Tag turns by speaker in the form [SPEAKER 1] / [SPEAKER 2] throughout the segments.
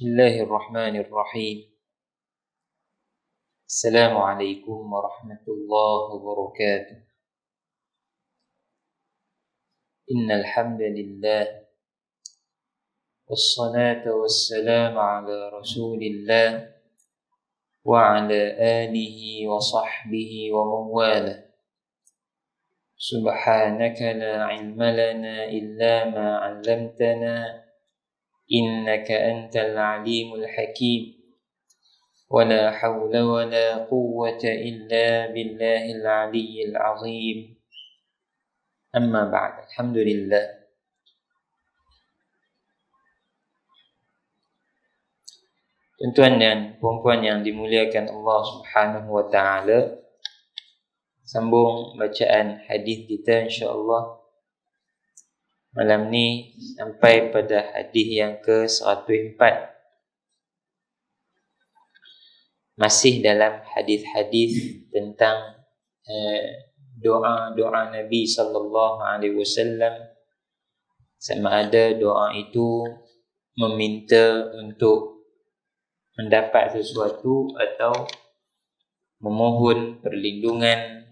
[SPEAKER 1] Bismillahirrahmanirrahim. Assalamualaikum warahmatullahi wabarakatuh. Innal hamdalillah wassalatu wassalamu ala Rasulillah wa ala alihi wa sahbihi wa mawala. Subhanaka la ilma lana illa ma 'allamtana innaka antal alimul hakim. Wala hawla wala quwwata illa billahil aliyyil azim. Amma ba'd. Alhamdulillah. Tuan-tuan dan puan-puan yang dimuliakan Allah Subhanahu wa taala, sambung bacaan hadis kita insya-Allah. Malam ni sampai pada hadis yang ke-104. Masih dalam hadis-hadis tentang doa-doa Nabi sallallahu alaihi wasallam, sama ada doa itu meminta untuk mendapat sesuatu atau memohon perlindungan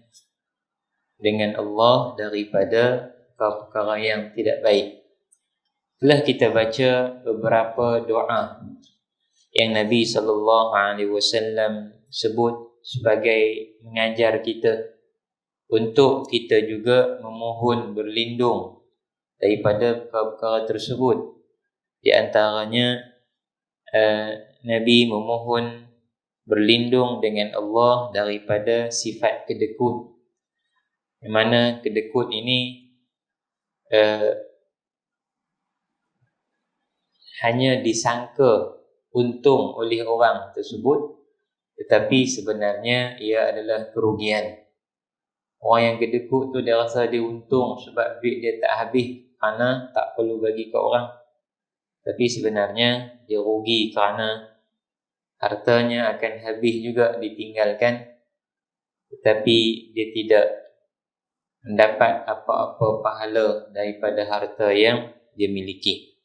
[SPEAKER 1] dengan Allah daripada perkara yang tidak baik. Telah kita baca beberapa doa yang Nabi sallallahu alaihi wasallam sebut sebagai mengajar kita untuk kita juga memohon berlindung daripada perkara tersebut. Di antaranya Nabi memohon berlindung dengan Allah daripada sifat kedekut. Yang mana kedekut ini hanya disangka untung oleh orang tersebut, tetapi sebenarnya ia adalah kerugian. Orang yang kedekut tu dia rasa dia untung sebab duit dia tak habis kerana tak perlu bagi ke orang, tapi sebenarnya dia rugi kerana hartanya akan habis juga ditinggalkan, tetapi dia tidak mendapat apa-apa pahala daripada harta yang dia miliki.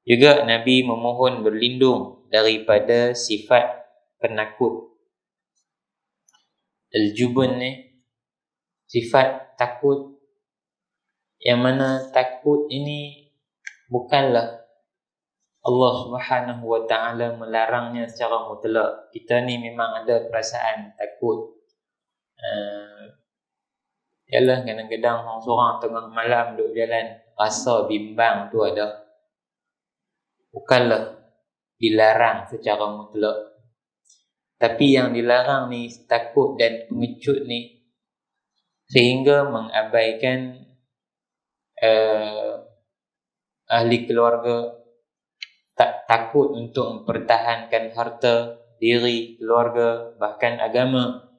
[SPEAKER 1] Juga Nabi memohon berlindung daripada sifat penakut. Al-jubun ni sifat takut, yang mana takut ini bukanlah Allah Subhanahu wa taala melarangnya secara mutlak. Kita ni memang ada perasaan takut. Yalah, kadang-kadang seorang tengah malam duduk jalan rasa bimbang tu ada. Bukanlah dilarang secara mutlak. Tapi yang dilarang ni takut dan pengecut ni sehingga mengabaikan ahli keluarga, tak takut untuk mempertahankan harta, diri, keluarga, bahkan agama.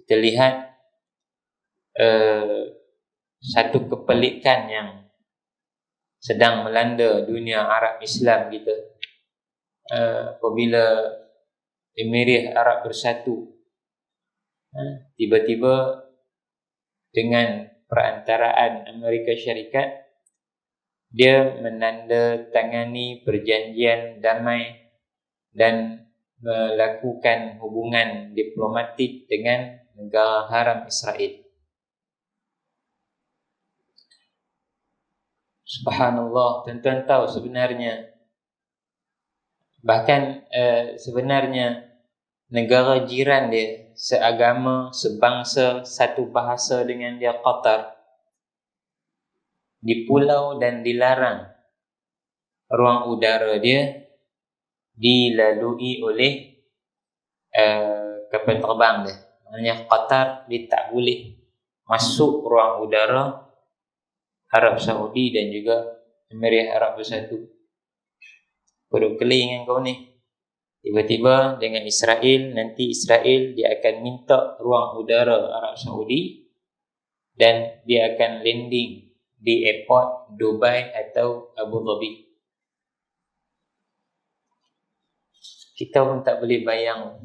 [SPEAKER 1] Kita lihat satu kepelikan yang sedang melanda dunia Arab Islam kita apabila Emirat Arab bersatu, tiba-tiba dengan perantaraan Amerika Syarikat dia menandatangani perjanjian damai dan melakukan hubungan diplomatik dengan negara haram Israel. Subhanallah, tuan-tuan tahu sebenarnya, bahkan sebenarnya negara jiran dia, seagama, sebangsa, satu bahasa dengan dia, Qatar, di pulau dan dilarang ruang udara dia dilalui oleh kapal terbang dia. Maknanya Qatar dia tak boleh masuk ruang udara Arab Saudi dan juga Emirat Arab Bersatu. Perut keling kau ni. Tiba-tiba dengan Israel, nanti Israel dia akan minta ruang udara Arab Saudi dan dia akan landing di airport Dubai atau Abu Dhabi. Kita pun tak boleh bayang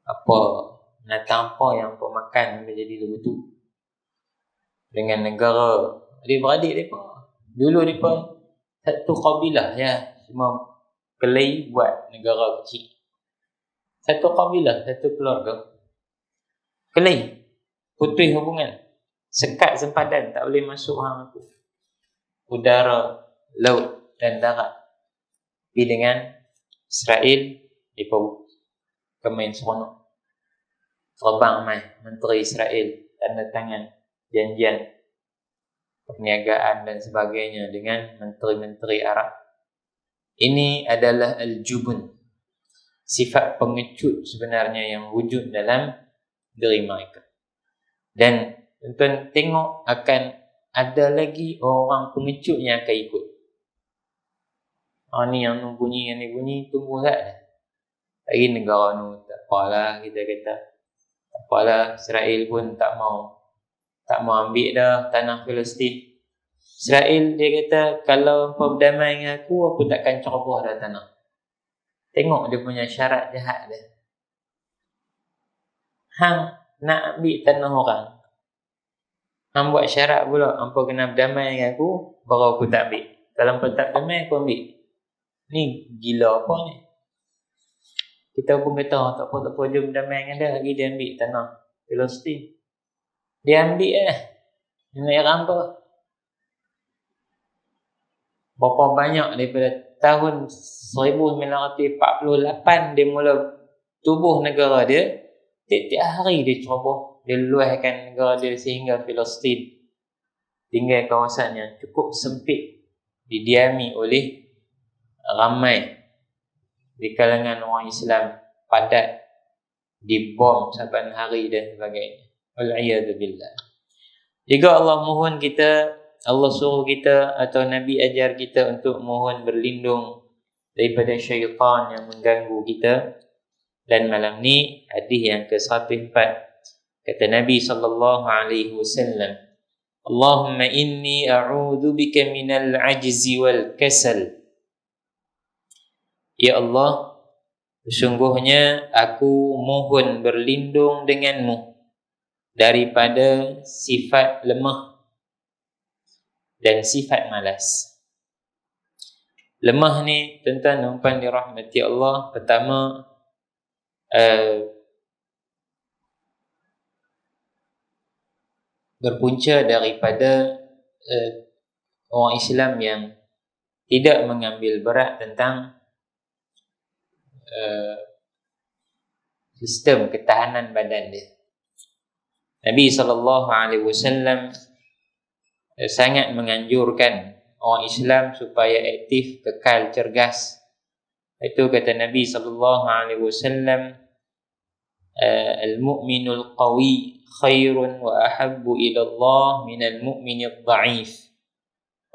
[SPEAKER 1] apa binatang apa yang kau makan menjadi begitu. Dengan negara adik-beradik mereka. Dulu mereka satu kabilah ya. Cuma Kelai buat negara kecil. Satu kabilah, satu keluarga. Kelai, putus hubungan, sekat sempadan, tak boleh masuk hang aku. Udara, laut dan darat. Tapi dengan Israel, mereka kemain seronok. Terbang mai Menteri Israel, tanda tangan janjian perniagaan dan sebagainya dengan menteri-menteri Arab. Ini adalah al-jubun, sifat pengecut sebenarnya yang wujud dalam diri mereka. Dan tuan tengok akan ada lagi orang pengecut yang akan ikut. Ni yang bunyi, yang ni bunyi, tunggu tak dah. Lagi negara tu tak apalah, kita kata tak apalah, Israel pun tak mau ambil dah tanah Palestin. Israel dia kata, kalau kau berdamai dengan aku takkan ceroboh dah tanah. Tengok dia punya syarat jahat dia. Hang nak ambil tanah orang, hang buat syarat pula, hampa kena berdamai dengan aku, baru aku tak ambil. Kalau hampa tak berdamai, aku ambil. Ni gila apa ni? Kita pun kata, tak apa, jom berdamai dengan dia, lagi dia ambil tanah Palestin. Dia ambil dia nak iram apa? Berapa banyak daripada tahun 1948 dia mula tubuh negara dia. Tiap-tiap hari dia ceroboh, dia luahkan negara dia sehingga Palestin tinggal kawasan yang cukup sempit, didiami oleh ramai di kalangan orang Islam, padat, dibom saban hari dan sebagainya. Wal'iyadzubillah. Jika Allah mohon kita, Allah suruh kita atau Nabi ajar kita untuk mohon berlindung daripada syaitan yang mengganggu kita. Dan malam ni hadis yang ke-104, kata Nabi SAW, Allahumma inni a'udhu bika minal ajzi wal kasal. Ya Allah, sesungguhnya aku mohon berlindung denganmu daripada sifat lemah dan sifat malas. Lemah ni tuan-tuan dan puan dirahmati Allah, pertama berpunca daripada orang Islam yang tidak mengambil berat tentang sistem ketahanan badan dia. Nabi SAW sangat menganjurkan orang Islam supaya aktif, kekal, cergas. Itu kata Nabi SAW, al-mu'minul qawi khairun wa ahabbu ila Allah minal mu'minid dha'if.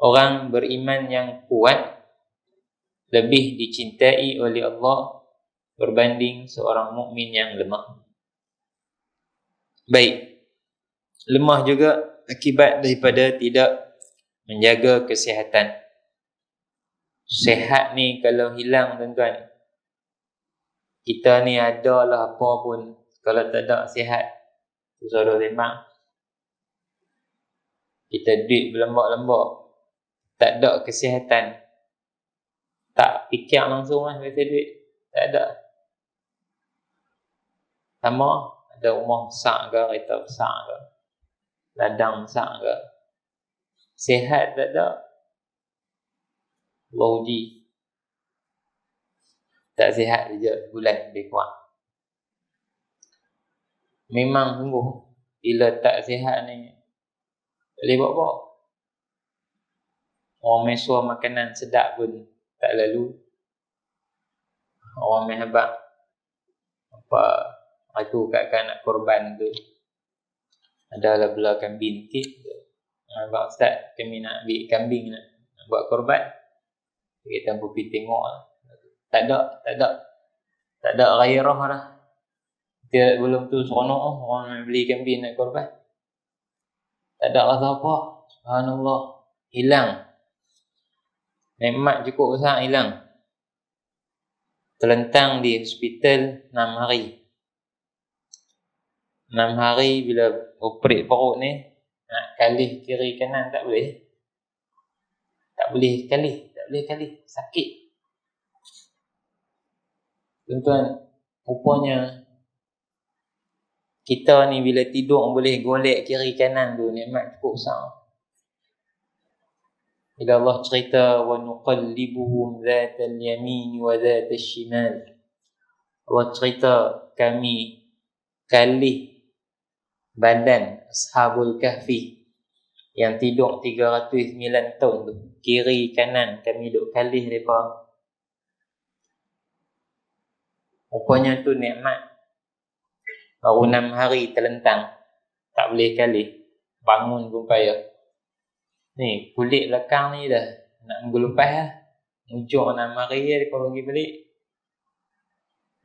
[SPEAKER 1] Orang beriman yang kuat lebih dicintai oleh Allah berbanding seorang mukmin yang lemah. Baik. Lemah juga akibat daripada tidak menjaga kesihatan. Sehat ni kalau hilang tuan-tuan, kita ni adalah apa pun, kalau tak ada sihat, susah dah sembang. Kita duit berlembak-lembak, tak ada kesihatan, tak fikir langsung lah biasa duit, tak ada. Sama ada rumah besar ke, kereta besar ke, ladang besar ke, sihat tak ada, Allah uji. Tak sihat saja sebulan lebih kurang. Memang sungguh, bila tak sihat ni boleh buat apa? Orang mesua makanan sedap pun tak lalu. Orang mehabak apa itu kat nak korban tu, adalah belah kambing sikit. Abang Ustaz, kami nak ambil kambing, nak buat korban. Kita pergi tengok lah. Tak ada gairah lah. Dia belum tu seronok orang beli kambing nak korban. Tak ada rasa apa. Subhanallah, hilang. Nikmat cukup besar hilang. Terlentang di hospital 6 hari. 6 hari bila operate perut ni, nak kalih kiri kanan tak boleh. Tak boleh kalih, sakit. Tuan-tuan, rupanya kita ni bila tidur boleh golek kiri kanan tu, nikmat cukup besar. Bila Allah cerita wa nuqallibuhum dhatal yamin wa dhatal shimal, Allah cerita kami kalih badan Ashabul Kahfi yang tidur 309 tahun tu, kiri kanan kami duk kalih mereka. Rupanya tu nikmat. Baru 6 hari terlentang, tak boleh kalih, bangun pun payah. Ni kulit belakang ni dah nak menggelupas lah. Ujung 6 hari dia mereka bagi balik.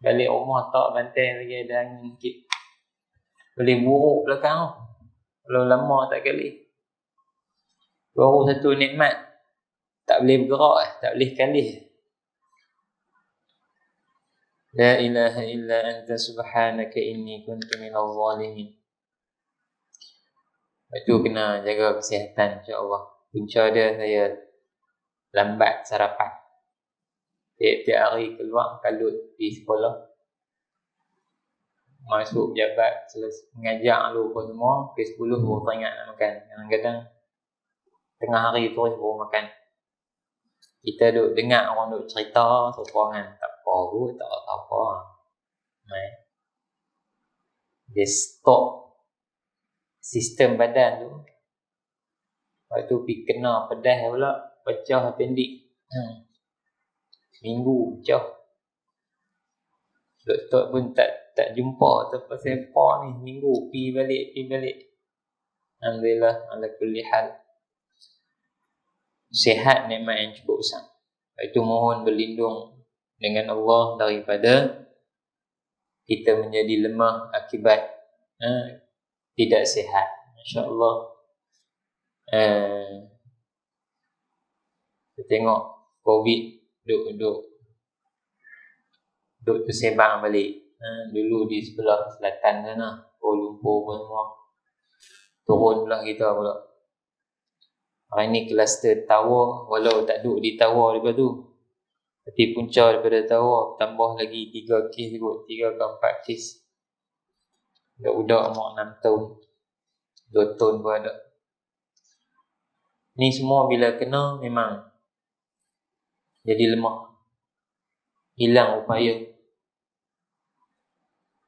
[SPEAKER 1] Balik rumah tak bantai lagi, ada angin sikit. Boleh buruk belakang tu kalau lama tak kalih. Baru satu nikmat, tak boleh bergerak, tak boleh kalih. La ilaha illa anta subhanaka inni kuntu minal zalimin. Itu kena jaga kesihatan, insya-Allah. Punca dia saya lambat sarapan. Tiap-tiap hari keluar kalut di sekolah. Masuk jabat, selesai mengajar lupa semua, ke 10 baru teringat nak makan. Kadang-kadang tengah hari terus baru makan. Kita duk dengar orang duk cerita seorangan, tak apa pun, tak apa. Dia stop sistem badan tu. Lepas tu pergi kena pedas pula, pecah appendix. Minggu pecah. Doktor pun tak jumpa siapa ni, minggu pergi balik. Alhamdulillah, ala kulli hal. Sihat nikmat yang cukup besar. Itu mohon berlindung dengan Allah daripada kita menjadi lemah akibat tidak sihat. Masya-Allah. Kita tengok COVID duk tersebar balik. Dulu di sebelah selatan sana, Kuala Lumpur pun semua turun belah kita pula. Hari ni kluster tower, walau tak duduk di tower lepas tu, tapi punca daripada tower tambah lagi 3 kes kot, 3 ke 4 kes. Budak-budak umur 6 tahun, 2 tahun pun ada. Ni semua bila kena memang jadi lemah, hilang upaya.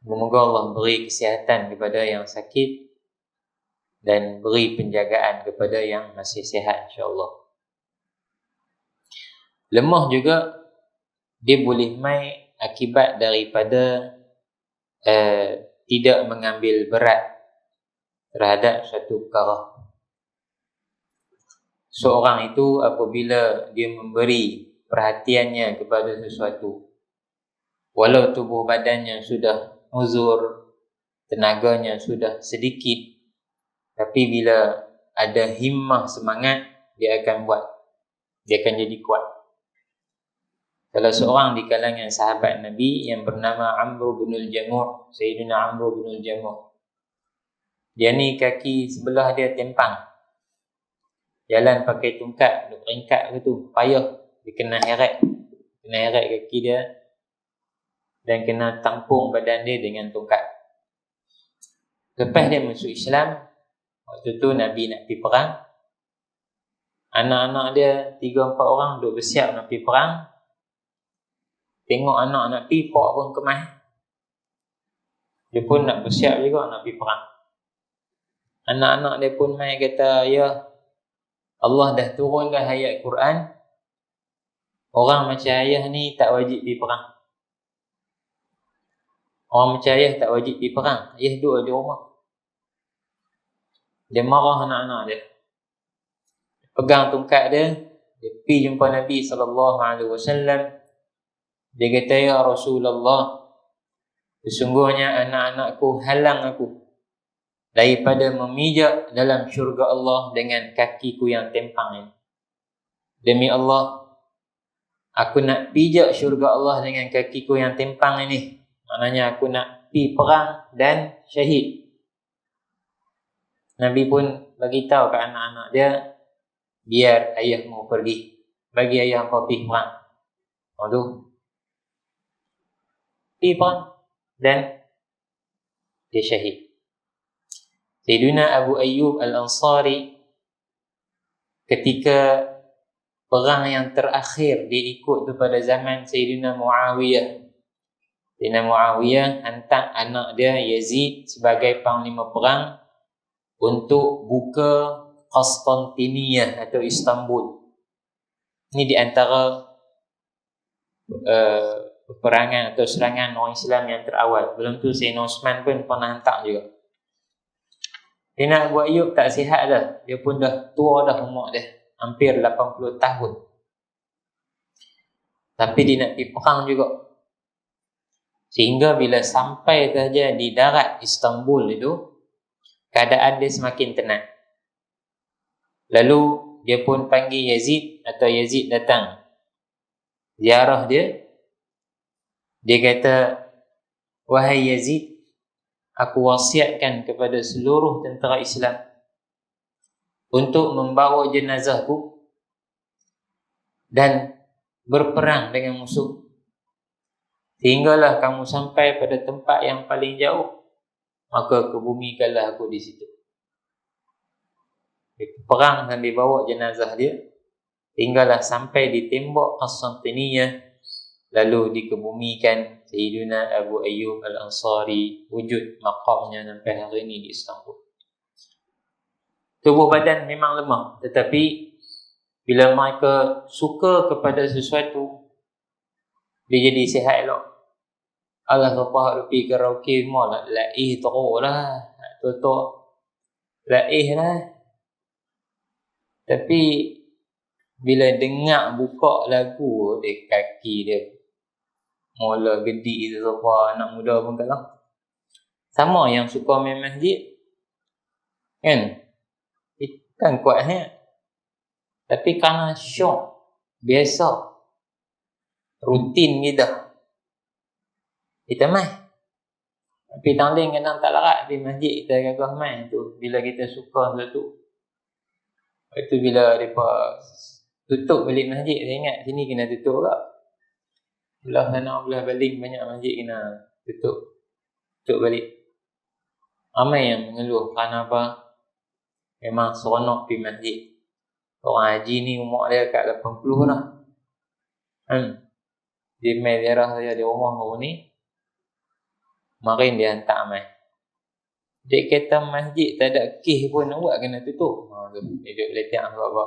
[SPEAKER 1] Semoga Allah beri kesihatan kepada yang sakit dan beri penjagaan kepada yang masih sihat, insya-Allah. Lemah juga dia boleh mai akibat daripada tidak mengambil berat terhadap satu perkara. Seorang itu apabila dia memberi perhatiannya kepada sesuatu, walau tubuh badannya sudah uzur, tenaganya sudah sedikit, tapi bila ada himmah semangat, dia akan buat. Dia akan jadi kuat. Salah seorang di kalangan sahabat Nabi yang bernama Amr bin al-Jamuh, Sayyidina Amr bin al-Jamuh. Dia ni kaki sebelah dia tempang. Jalan pakai tungkat, duk ringkat begitu, payah. Dia kena heret kaki dia dan kena tampung badan dia dengan tungkat. Lepas dia masuk Islam, waktu tu Nabi nak pergi perang. Anak-anak dia 3-4 orang duk bersiap nak pergi perang. Tengok anak nak pergi, pak pun kemas. Dia pun nak bersiap juga nak pergi perang. Anak-anak dia pun mai kata, ya Allah dah turunkan ayat Quran, orang macam ayah ni tak wajib pergi perang. Orang macam ayah tak wajib pergi perang. Ayah duduk di rumah. Dia marah anak-anak dia. Pegang tungkat dia, dia pergi jumpa Nabi SAW. Dia kata, ya Rasulullah, sesungguhnya anak-anakku halang aku daripada memijak dalam syurga Allah dengan kakiku yang tempang ini. Demi Allah, aku nak pijak syurga Allah dengan kakiku yang tempang ini. Maknanya aku nak pergi perang dan syahid. Nabi pun bagi tahu ke anak-anak dia, biar ayahmu pergi, bagi ayah kau pergi perang. Tu pergi perang dan dia syahid. Sayyidina Abu Ayyub Al-Ansari ketika perang yang terakhir dia ikut tu pada zaman Sayyidina Muawiyah. Sayyidina Muawiyah hantar anak dia Yazid sebagai panglima perang untuk buka Konstantiniyah atau Istanbul. Ini di antara peperangan atau serangan orang Islam yang terawal. Belum tu Sayyidina Osman pun pernah hantar juga. Sayyidina Abu Ayyub tak sihat dah. Dia pun dah tua dah umur dia. Hampir 80 tahun. Tapi dia nak pergi perang juga. Sehingga bila sampai saja di darat Istanbul itu, keadaan dia semakin tenang. Lalu dia pun panggil Yazid, atau Yazid datang ziarah dia. Dia kata, wahai Yazid, aku wasiatkan kepada seluruh tentera Islam untuk membawa jenazahku dan berperang dengan musuh. Sehinggalah kamu sampai pada tempat yang paling jauh, maka kebumikanlah aku di situ. Perang dan dibawa jenazah dia, hinggalah sampai di tembok Konstantiniyah, lalu dikebumikan Sayyidina Abu Ayyub Al-Ansari, wujud maqamnya sampai hari ini di Istanbul. Tubuh badan memang lemah, tetapi bila mereka suka kepada sesuatu, dia jadi sihat elok. Allah siapa pergi karaoke semua nak laih teruk lah, nak tutup laih lah. Tapi bila dengar buka lagu, dia kaki dia mula gedi siapa anak muda pun kalah. Sama yang suka main masjid, kan? Kan kuat sangat. Tapi kerana syok, biasa, rutin kita main. Tapi tangling kadang tak larat di masjid kita gagah main tu. Bila kita suka sesuatu. Lepas tu bila mereka tutup balik masjid, saya ingat sini kena tutup tak? Belah sana belah baling banyak masjid kena tutup balik. Ramai yang mengeluh kerana apa? Memang seronok pergi masjid. Orang haji ni umur dia kat 80 dah. Dia main ziarah saya di rumah baru ni. Kemarin dia hantar main. Dia kata masjid tak ada kes pun nak buat kena tutup. Dia duduk letak apa-apa.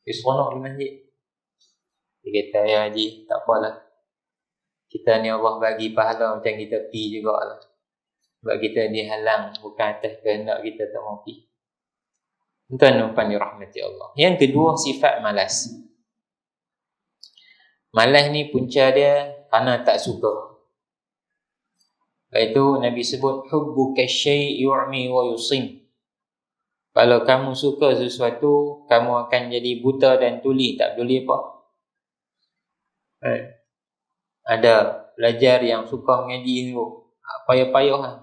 [SPEAKER 1] Dia seronok di masjid. Dia kata, ya haji, tak apalah. Kita ni Allah bagi pahala macam kita pergi jugalah. Sebab kita dihalang, bukan atas kehendak kita tak mau pergi. Tuan-tuan dirahmati Allah. Yang kedua, sifat malas. Malas ni punca dia kerana tak suka. Iaitu Nabi sebut hubbuka syai' yu'mi wa yusim. Kalau kamu suka sesuatu, kamu akan jadi buta dan tuli, tak peduli apa. Ada pelajar yang suka mengaji tu, payah-payah lah.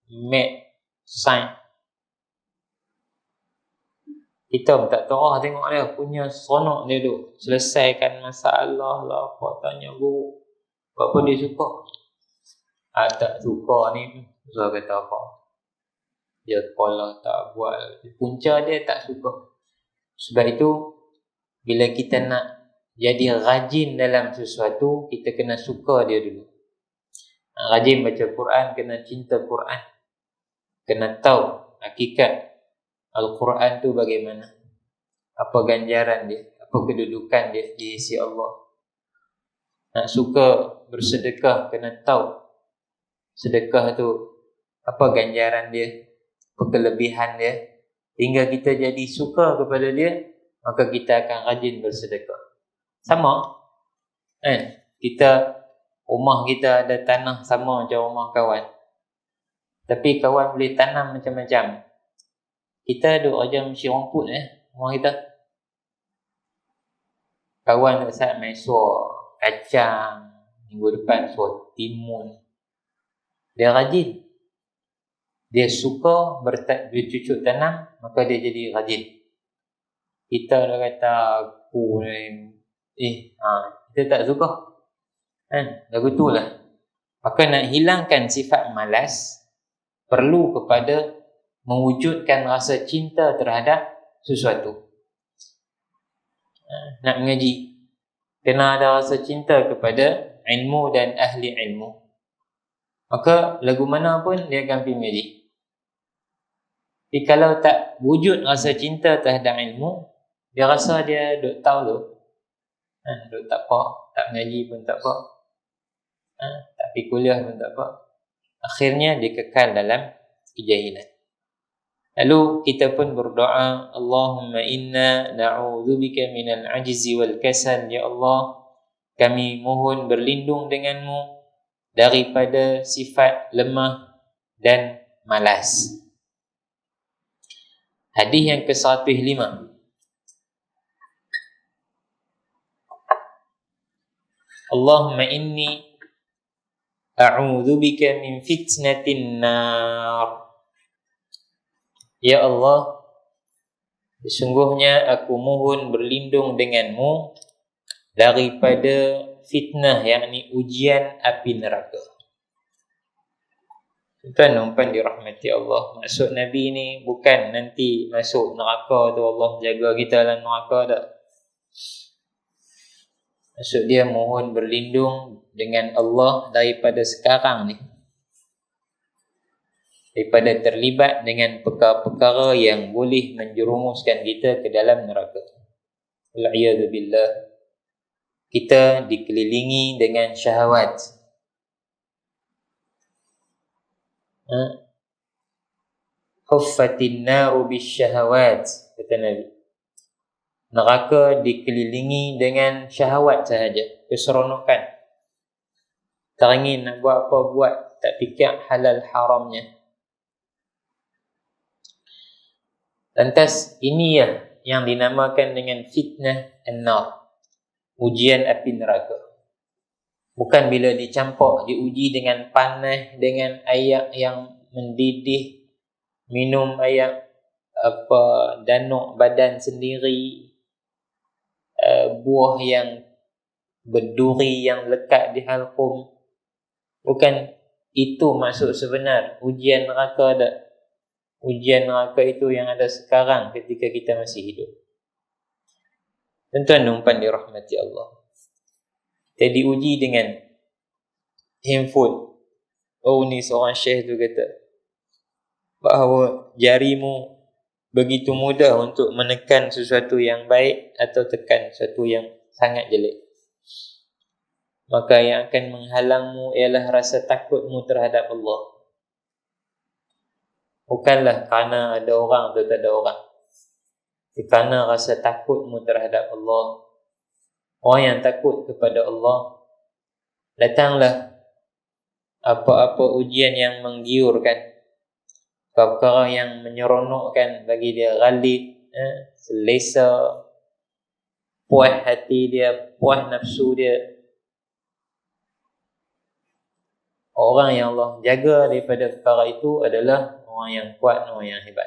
[SPEAKER 1] Math, science. Kita pun tak tahu tengok dia punya seronok dia tu. Selesaikan masalah lah, apa tanya guru. Apa dia suka. Tak suka ni, saya kata apa. Dia kepala tak buat. Punca dia tak suka. Sebab itu, bila kita nak jadi rajin dalam sesuatu, kita kena suka dia dulu. Rajin baca Quran, kena cinta Quran. Kena tahu hakikat Al-Quran tu bagaimana. Apa ganjaran dia, apa kedudukan dia di sisi Allah. Nak suka bersedekah, kena tahu sedekah tu apa ganjaran dia, apa kelebihan dia. Hingga kita jadi suka kepada dia, maka kita akan rajin bersedekah. Sama kan? Rumah kita ada tanah sama macam rumah kawan. Tapi kawan boleh tanam macam-macam. Kita duduk aja mesti rumput rumah kita. Kawan tak saat main suar kacang, minggu depan suar timun. Dia rajin. Dia suka bercucuk tanam, maka dia jadi rajin. Kita dah kata aku ni kita tak suka. Lagu tu lah. Maka nak hilangkan sifat malas perlu kepada mewujudkan rasa cinta terhadap sesuatu. Nak mengaji, kena ada rasa cinta kepada ilmu dan ahli ilmu. Maka lagu mana pun dia akan pergi mengaji. Tapi kalau tak wujud rasa cinta terhadap ilmu, dia rasa dia duk tahu tu, duk tak apa, tak mengaji pun tak apa, tak pergi kuliah pun tak apa. Akhirnya dia kekal dalam kejahilan. Lalu kita pun berdoa, Allahumma inna na'udzubika minal ajzi wal kasal. Ya Allah, kami mohon berlindung denganmu daripada sifat lemah dan malas. Hadis yang ke-105. Allahumma inni a'udzubika min fitnatin nar. Ya Allah, sesungguhnya aku mohon berlindung denganmu daripada fitnah, yakni ujian api neraka. Tuan-tuan dirahmati Allah, maksud Nabi ni bukan nanti masuk neraka tu Allah jaga kita dalam neraka tak. Maksud dia mohon berlindung dengan Allah daripada sekarang ni, daripada terlibat dengan perkara-perkara yang boleh menjerumuskan kita ke dalam neraka. Wal-'iyadzubillah. Kita dikelilingi dengan syahwat. Huffatin naru bisyahawat, kata Nabi. Neraka dikelilingi dengan syahwat sahaja, keseronokan. Tak ingin nak buat apa buat, tak fikir halal haramnya. Lantas ini yang dinamakan dengan fitnah an-nar, ujian api neraka. Bukan bila dicampur, diuji dengan panas, dengan air yang mendidih, minum air danuk badan sendiri, buah yang berduri yang lekat di halqum. Bukan itu maksud sebenar ujian neraka dah. Ujian neraka itu yang ada sekarang ketika kita masih hidup. Tuan-tuan dirahmati Allah, kita diuji dengan handphone. Oh, ni seorang syekh tu kata bahawa jarimu begitu mudah untuk menekan sesuatu yang baik atau tekan sesuatu yang sangat jelek. Maka yang akan menghalangmu ialah rasa takutmu terhadap Allah. Bukanlah kerana ada orang atau tak ada orang, kerana rasa takutmu terhadap Allah. Orang yang takut kepada Allah, datanglah apa-apa ujian yang menggiurkan, perkara yang menyeronokkan bagi dia, ghalib, selesa, puas hati dia, puas nafsu dia. Orang yang Allah jaga daripada perkara itu adalah orang yang kuat, orang yang hebat.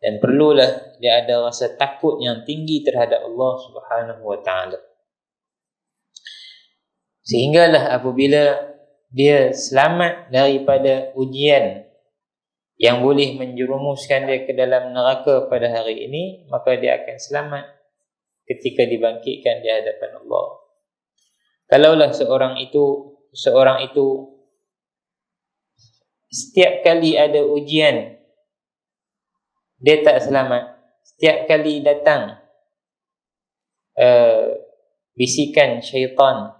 [SPEAKER 1] Dan perlulah dia ada rasa takut yang tinggi terhadap Allah Subhanahu wa ta'ala. Sehinggalah apabila dia selamat daripada ujian yang boleh menjerumuskan dia ke dalam neraka pada hari ini, maka dia akan selamat ketika dibangkitkan di hadapan Allah. Kalaulah seorang itu setiap kali ada ujian dia tak selamat, setiap kali datang bisikan syaitan,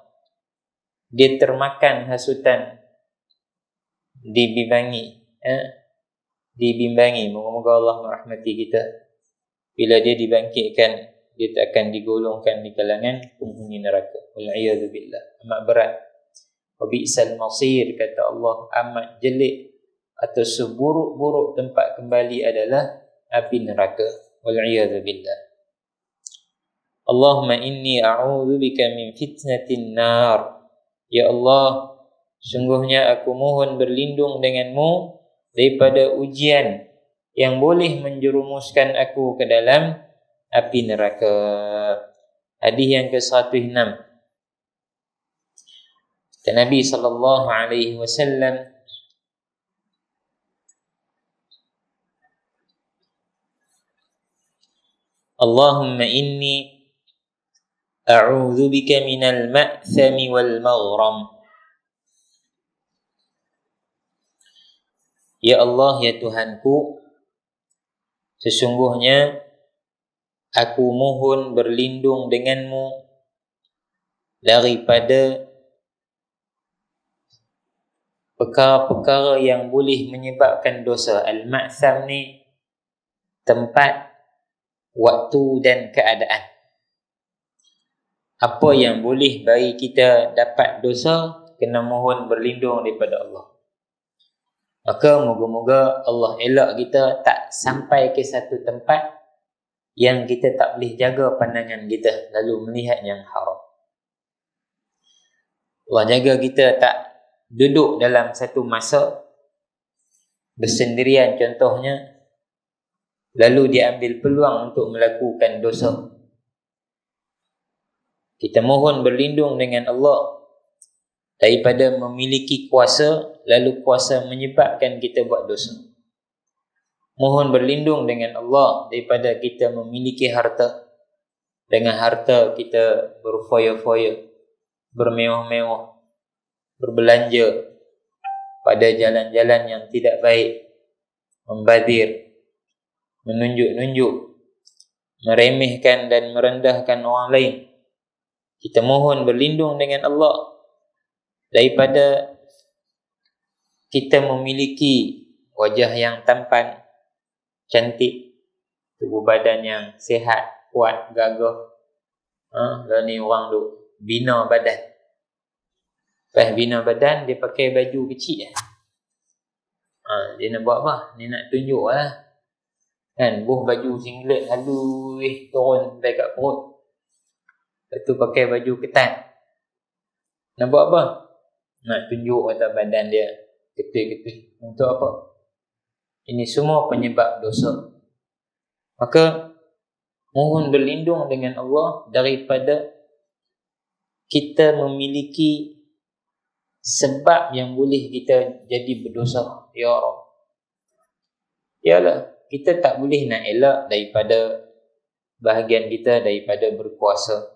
[SPEAKER 1] dia termakan hasutan, dibimbangi. Moga-moga Allah merahmati kita. Bila dia dibangkitkan, dia tak akan digolongkan di kalangan penghuni neraka. Wal-'iyadzubillah. Amat berat. Wa bi'sal masir, kata Allah, amat jelek atau seburuk-buruk tempat kembali adalah api neraka. Wal-'iyadzubillah. Allahumma inni a'udzubika min fitnatin nar. Ya Allah, sungguhnya aku mohon berlindung denganmu daripada ujian yang boleh menjerumuskan aku ke dalam api neraka. Hadis yang ke-106. Dan Nabi sallallahu alaihi wasallam Allahumma inni a'udzu bika minal ma'thami wal maghram. Ya Allah, ya Tuhanku, sesungguhnya aku mohon berlindung denganmu daripada perkara-perkara yang boleh menyebabkan dosa. Al-ma'tham ni tempat, waktu dan keadaan. Apa yang boleh bagi kita dapat dosa, kena mohon berlindung daripada Allah. Maka moga-moga Allah elak kita tak sampai ke satu tempat yang kita tak boleh jaga pandangan kita lalu melihat yang haram. Allah jaga kita tak duduk dalam satu masa bersendirian contohnya, lalu dia ambil peluang untuk melakukan dosa. Kita mohon berlindung dengan Allah daripada memiliki kuasa, lalu kuasa menyebabkan kita buat dosa. Mohon berlindung dengan Allah daripada kita memiliki harta. Dengan harta kita berfoya-foya, bermewah-mewah, berbelanja pada jalan-jalan yang tidak baik, membazir, menunjuk-nunjuk, meremehkan dan merendahkan orang lain. Kita mohon berlindung dengan Allah daripada kita memiliki wajah yang tampan, cantik, tubuh badan yang sihat, kuat, gagah. Lalu ni orang duk bina badan. Lepas bina badan, dia pakai baju kecil. Dia nak buat apa? Dia nak tunjuk lah. Kan, buh baju singlet halus turun sampai kat perut. Lepas tu pakai baju ketat. Nak buat apa? Nak tunjuk atas badan dia ketui-ketui. Untuk apa? Ini semua penyebab dosa. Maka mohon berlindung dengan Allah daripada kita memiliki sebab yang boleh kita jadi berdosa. Ya Allah. Yalah, kita tak boleh nak elak daripada bahagian kita daripada berkuasa.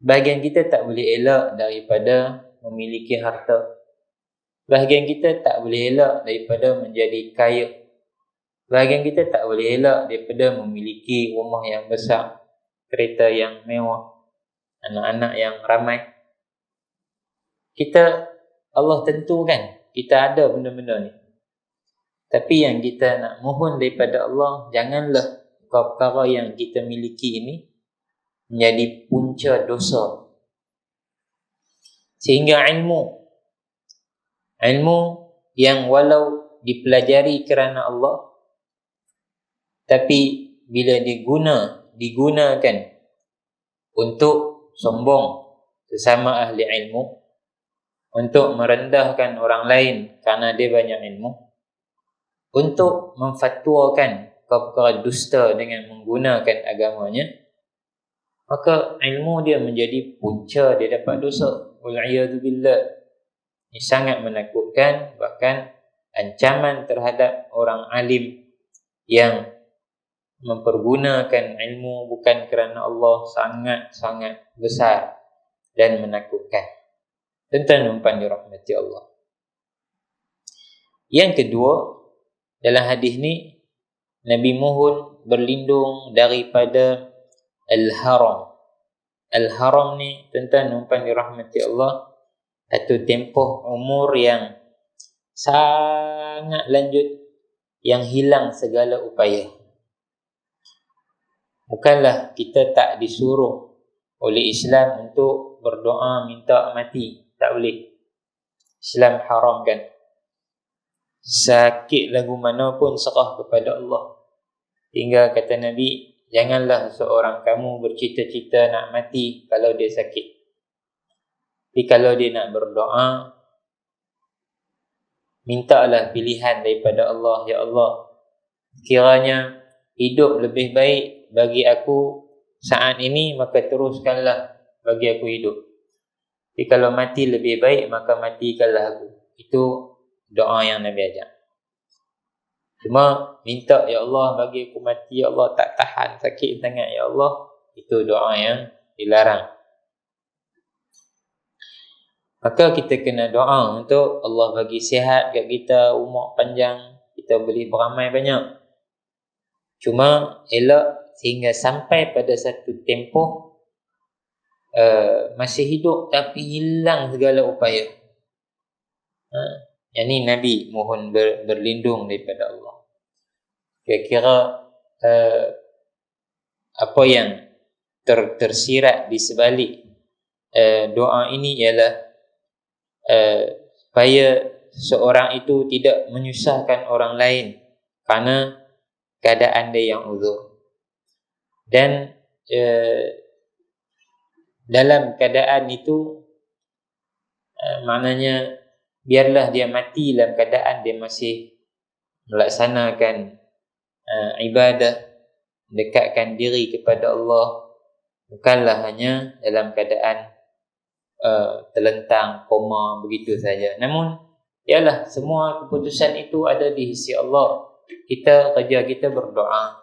[SPEAKER 1] Bahagian kita tak boleh elak daripada memiliki harta. Bahagian kita tak boleh elak daripada menjadi kaya. Bahagian kita tak boleh elak daripada memiliki rumah yang besar, kereta yang mewah, anak-anak yang ramai. Allah tentukan kita ada benda-benda ni. Tapi yang kita nak mohon daripada Allah, janganlah perkara yang kita miliki ini menjadi punca dosa. Sehingga ilmu yang walau dipelajari kerana Allah, tapi bila digunakan untuk sombong sesama ahli ilmu, untuk merendahkan orang lain kerana dia banyak ilmu, untuk memfatwakan perkara dusta dengan menggunakan agamanya, maka ilmu dia menjadi punca dia dapat dosa. Wal'iyadzubillah. Ini sangat menakutkan, bahkan ancaman terhadap orang alim yang mempergunakan ilmu bukan kerana Allah sangat-sangat besar dan menakutkan. Tuan-tuan umpan dirahmati Allah. Yang kedua, dalam hadis ni Nabi mohon berlindung daripada al-haram. Al-haram ni tuan-tuan umpan dirahmati Allah, satu tempoh umur yang sangat lanjut, yang hilang segala upaya. Bukanlah kita tak disuruh oleh Islam untuk berdoa minta mati, tak boleh. Islam haramkan. Sakit lagu mana pun serah kepada Allah. Hingga kata Nabi, janganlah seorang kamu bercita-cita nak mati kalau dia sakit. Tapi kalau dia nak berdoa, mintalah pilihan daripada Allah. Ya Allah, kiranya hidup lebih baik bagi aku saat ini, maka teruskanlah bagi aku hidup. Tapi kalau mati lebih baik, maka matikanlah aku. Itu doa yang Nabi ajar. Cuma minta, ya Allah bagi aku mati, ya Allah tak tahan sakit sangat, ya Allah, itu doa yang dilarang. Maka kita kena doa untuk Allah bagi sihat kat kita, umur panjang, kita boleh beramai banyak. Cuma elok sehingga sampai pada satu tempoh masih hidup tapi hilang segala upaya. Yang ni Nabi mohon berlindung daripada Allah. Kira-kira apa yang tersirat di sebalik doa ini ialah supaya seorang itu tidak menyusahkan orang lain kerana keadaan dia yang uzur. Dan dalam keadaan itu maknanya biarlah dia mati dalam keadaan dia masih melaksanakan ibadah, mendekatkan diri kepada Allah, bukanlah hanya dalam keadaan terlentang, koma begitu saja. Namun ialah semua keputusan itu ada di sisi Allah. Kerja kita berdoa.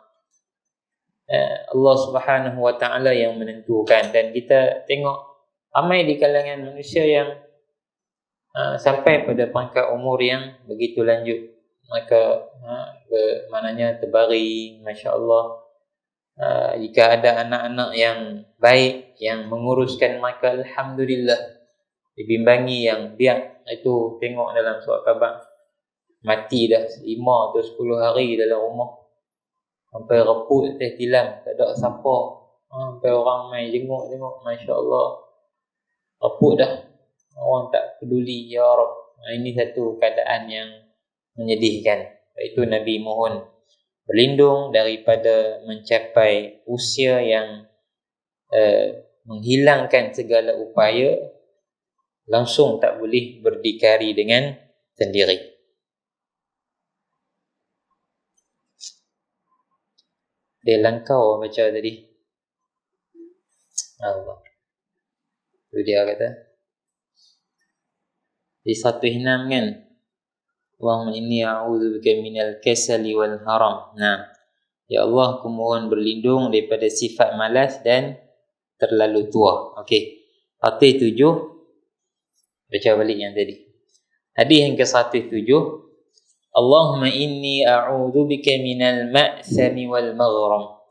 [SPEAKER 1] Allah Subhanahu Wa Taala yang menentukan, dan kita tengok ramai di kalangan manusia yang sampai pada pangkat umur yang begitu lanjut, maka maknanya terbaring, masya-Allah. Jika ada anak-anak yang baik yang menguruskan, maka alhamdulillah. Dibimbangi yang biak itu, tengok dalam surat khabar mati dah 5 atau 10 hari dalam rumah, sampai reput atas tilam, tak ada siapa, sampai orang mai jenguk, masya-Allah, reput dah, orang tak peduli, ya Rab. Ini satu keadaan yang menyedihkan. Itu Nabi mohon berlindung daripada mencapai usia yang menghilangkan segala upaya, langsung tak boleh berdikari dengan sendiri. Dia langkau baca tadi. Allah. Itu dia kata. Di 106 kan. Allahumma inni a'udzubika minal kasali wal haram. Nah, ya Allah, aku mohon berlindung daripada sifat malas dan terlalu tua. Okey. Hadis 7. Baca balik yang tadi. Hadis yang ke-107. Allahumma inni a'udzubika minal ma'sami wal maghram.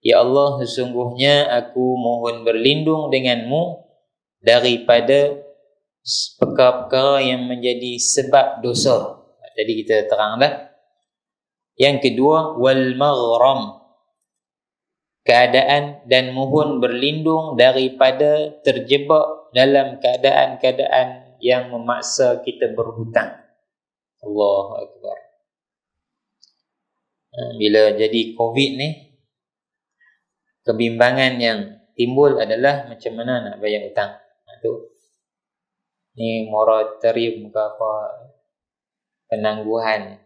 [SPEAKER 1] Ya Allah, sesungguhnya aku mohon berlindung denganmu daripada perkara-perkara yang menjadi sebab dosa. Tadi kita terang dah. Yang kedua, wal maghram, keadaan, dan mohon berlindung daripada terjebak dalam keadaan-keadaan yang memaksa kita berhutang. Allahu Akbar. Bila jadi COVID ni, kebimbangan yang timbul adalah macam mana nak bayar hutang. Tu ni moratorium ke apa, penangguhan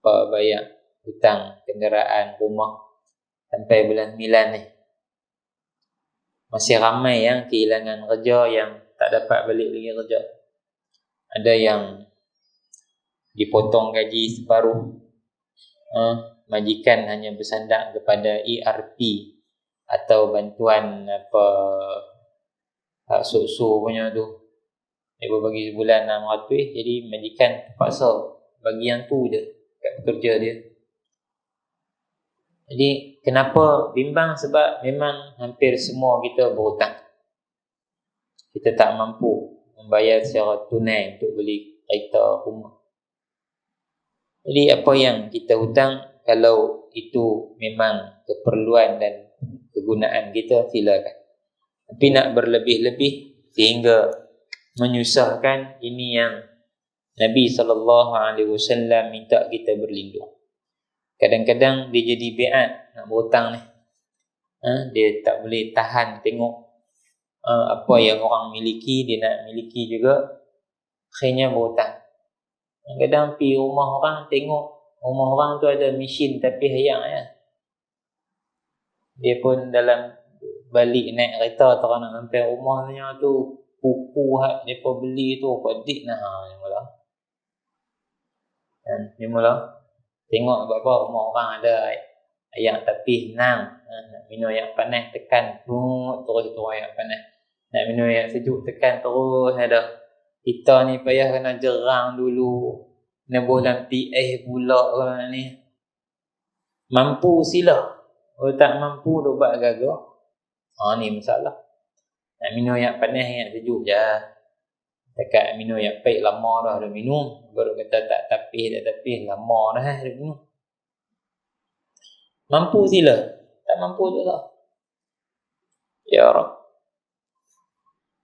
[SPEAKER 1] apa bayar hutang kenderaan, rumah sampai bulan 9 ni. Masih ramai yang kehilangan kerja, yang tak dapat balik lagi kerja. Ada yang dipotong gaji separuh. Majikan hanya bersandar kepada ERP atau bantuan apa hak susu punya tu. Dia bagi sebulan 600, jadi majikan terpaksa bagi yang tu je kat pekerja dia. Jadi kenapa bimbang? Sebab memang hampir semua kita berhutang. Kita tak mampu membayar secara tunai untuk beli kereta, rumah. Jadi apa yang kita hutang, kalau itu memang keperluan dan kegunaan kita, silakan. Tapi nak berlebih-lebih sehingga menyusahkan, ini yang Nabi SAW minta kita berlindung. Kadang-kadang dia jadi biat nak berhutang ni. Dia tak boleh tahan tengok apa yang orang miliki, dia nak miliki juga, akhirnya berhutang. Kadang-kadang pergi rumah orang, tengok rumah orang tu ada mesin tapi hayang ya. Dia pun dalam balik naik kereta, tak nak sampai rumahnya tu Kuku hak mereka beli tu pedik nah. Ni mula tengok apa rumah orang ada ayam tapi nang nak minum yang panas tekan terus ayam panas. Nak minum yang sejuk tekan terus ada. Kita ni payah kena jerang dulu. Nebuh dalam TS pula orang ni. Mampu sila. Kalau tak mampu duk buat gagah. Ni masalah. Nak minum yang panas yang sejuk je. Dekat minum yang pahit lama dah minum. Baru kata tak tapis lama dah minum. Mampu sila. Tak mampu tu lah. Ya Rab.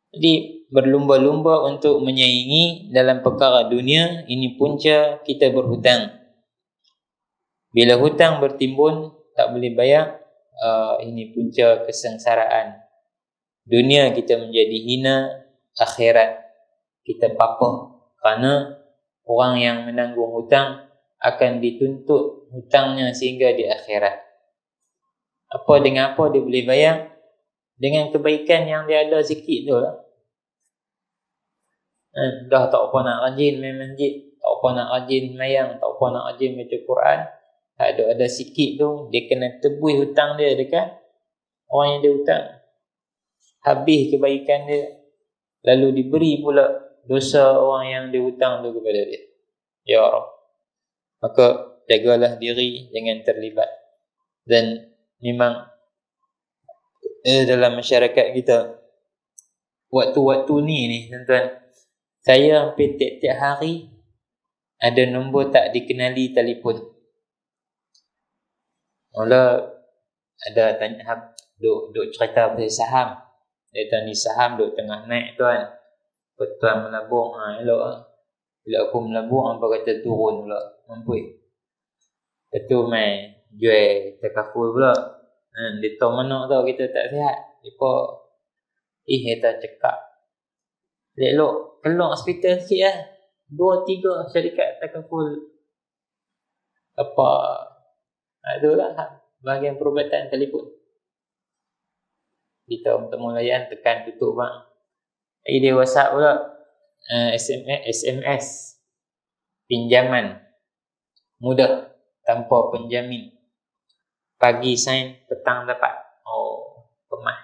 [SPEAKER 1] Jadi berlumba-lumba untuk menyaingi dalam perkara dunia, ini punca kita berhutang. Bila hutang bertimbun tak boleh bayar, ini punca kesengsaraan. Dunia kita menjadi hina, akhirat kita papah, kerana orang yang menanggung hutang akan dituntut hutangnya sehingga di akhirat. Dengan apa dia boleh bayar? Dengan kebaikan yang dia ada sikit tu lah. Dah tak apa nak rajin main masjid, tak apa nak rajin mayang, tak apa nak rajin baca Quran, ada sikit tu, dia kena tebus hutang dia dekat orang yang dia hutang. Habis kebaikan dia, lalu diberi pula dosa orang yang dia hutang tu kepada dia. Ya Rab. Maka jagalah diri jangan terlibat. Dan memang dalam masyarakat kita waktu-waktu ni tuan-tuan, saya hampir tiap-tiap hari ada nombor tak dikenali telefon. Mula ada tanya duk cerita pasal saham. Dia kata ni saham duk tengah naik tuan. Tuan melabung elok lah. Bila aku melabung apa kata turun pula. Mampu. Betul mai jual takaful pula. Dia tahu mana tahu kita tak sihat. Dia cakap. Elok keluar hospital sikit lah. 2-3 syarikat takaful. Apa itulah bahagian perubatan telefon. Kita bertemu layan tekan tutup bang. Dia WhatsApp pula. SMS pinjaman mudah tanpa penjamin. Pagi sign, petang dapat. Pemah.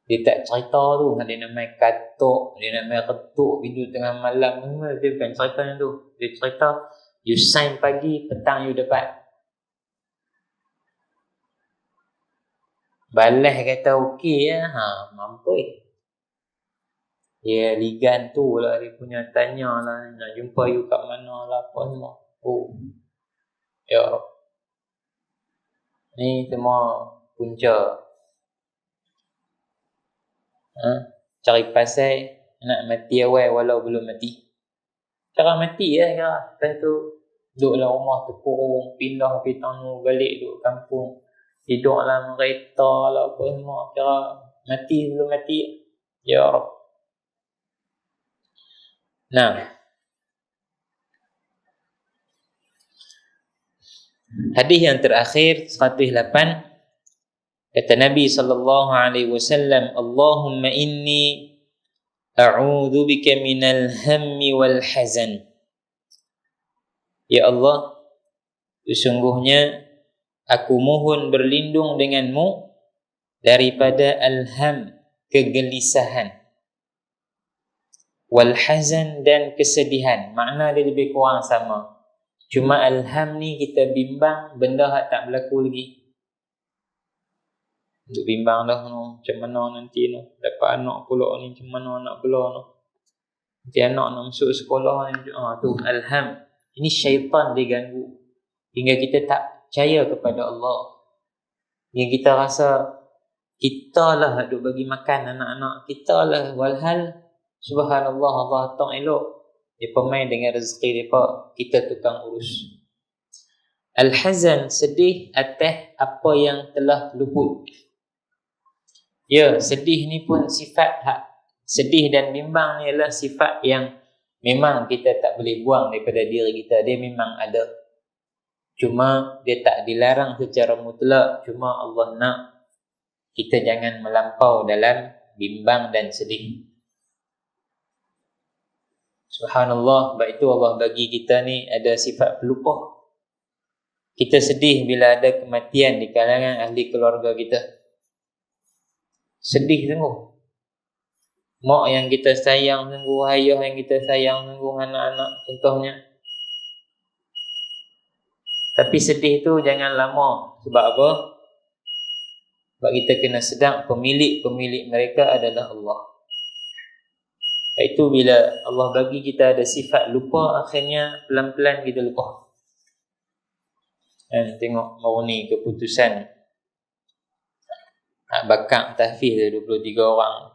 [SPEAKER 1] Dia tak cerita tu. Dia nak main katuk, dia nak main ketuk video tengah malam. Dia bukan cerita yang tu. Dia cerita you sign pagi, petang you dapat. Balas kata okey lah. Mampu. Dia ligan tu lah. Dia punya tanya lah. Nak jumpa you kat mana lah. Apa semua. Ya Rab. Ni semua punca. Cari pasal nak mati awal walau belum mati. Cara mati lah kira. Lepas tu duduk dalam rumah terkurung. Pindah pergi tanu balik duduk kampung. Hidup dalam kereta lah apa semua. Kira mati belum mati. Ya Rab. Nah, hadis yang terakhir 108 kata Nabi SAW, Allahumma inni a'udhu bika minal hammi wal hazan. Ya Allah, sesungguhnya aku mohon berlindung denganmu daripada al-ham, kegelisahan, wal hazan, dan kesedihan. Makna dia lebih kurang sama. Cuma al-ham ni kita bimbang benda yang tak berlaku lagi. Untuk bimbang dah macam mana nanti dapat anak pula ni, macam mana nak bela nanti anak nak masuk sekolah ni. Tu al-ham. Ini syaitan diganggu hingga kita tak percaya kepada Allah. Hingga kita rasa kita lah duk bagi makan anak-anak kita lah, walhal subhanallah Allah tak elok. Dia pemain dengan rezeki mereka, kita tukang urus. Al-hazan, sedih atas apa yang telah luput. Ya, sedih ni pun sifat sedih dan bimbang ni adalah sifat yang memang kita tak boleh buang daripada diri kita. Dia memang ada. Cuma dia tak dilarang secara mutlak. Cuma Allah nak kita jangan melampau dalam bimbang dan sedih. Subhanallah, sebab itu Allah bagi kita ni ada sifat pelupa. Kita sedih bila ada kematian di kalangan ahli keluarga kita. Sedih sungguh. Mak yang kita sayang sungguh, ayah yang kita sayang sungguh, anak-anak contohnya. Tapi sedih tu jangan lama. Sebab apa? Sebab kita kena sedang pemilik mereka adalah Allah. Itu bila Allah bagi kita ada sifat lupa, akhirnya pelan-pelan kita lupa. Dan tengok baru ni keputusan nak bakar tahfiz 23 orang.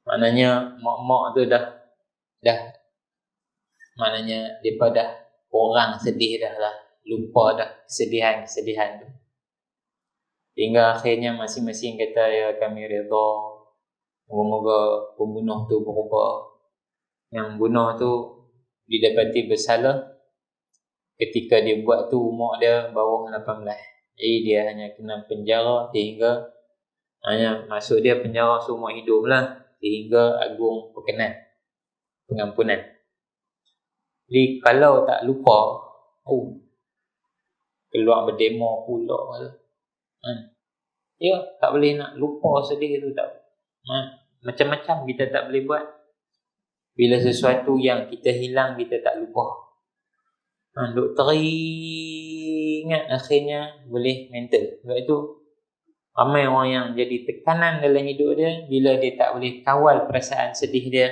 [SPEAKER 1] Maknanya mak-mak tu dah maknanya mereka dah orang sedih dah lah, lupa dah kesedihan tu. Hingga akhirnya masing-masing kata, ya kami redha. Moga-moga pembunuh tu berubah. Yang bunuh tu didapati bersalah ketika dia buat tu umur dia bawah 18. Jadi dia hanya kena penjara sehingga hanya masuk dia penjara seumur hidup lah, sehingga agung berkenan pengampunan. Jadi kalau tak lupa, keluar berdemo pula. Ya, tak boleh nak lupa sedih tu tak. Macam-macam kita tak boleh buat. Bila sesuatu yang kita hilang, kita tak lupa. Duk teringat, akhirnya boleh mental. Sebab itu ramai orang yang jadi tekanan dalam hidup dia bila dia tak boleh kawal perasaan sedih dia.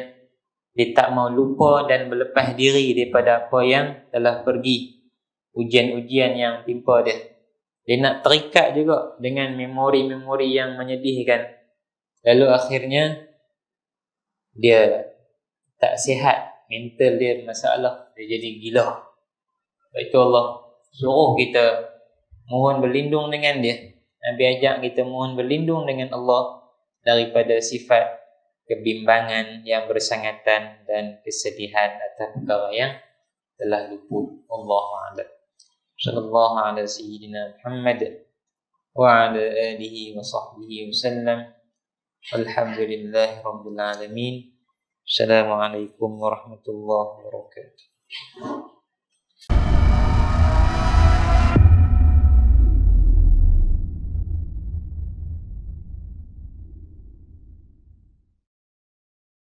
[SPEAKER 1] Dia tak mau lupa dan berlepas diri daripada apa yang telah pergi, ujian-ujian yang timpa dia. Dia nak terikat juga dengan memori-memori yang menyedihkan. Lalu akhirnya dia tak sihat, mental dia masalah, dia jadi gila. Sebab itu Allah suruh kita mohon berlindung dengan dia. Nabi ajak kita mohon berlindung dengan Allah daripada sifat kebimbangan yang bersangatan dan kesedihan atas perkara yang telah luput. Allahu a'lam. Sallallahu ala sayyidina Muhammad wa ala alihi wa sahbihi wasallam. Alhamdulillahi rabbil alamin. Assalamualaikum warahmatullahi wabarakatuh.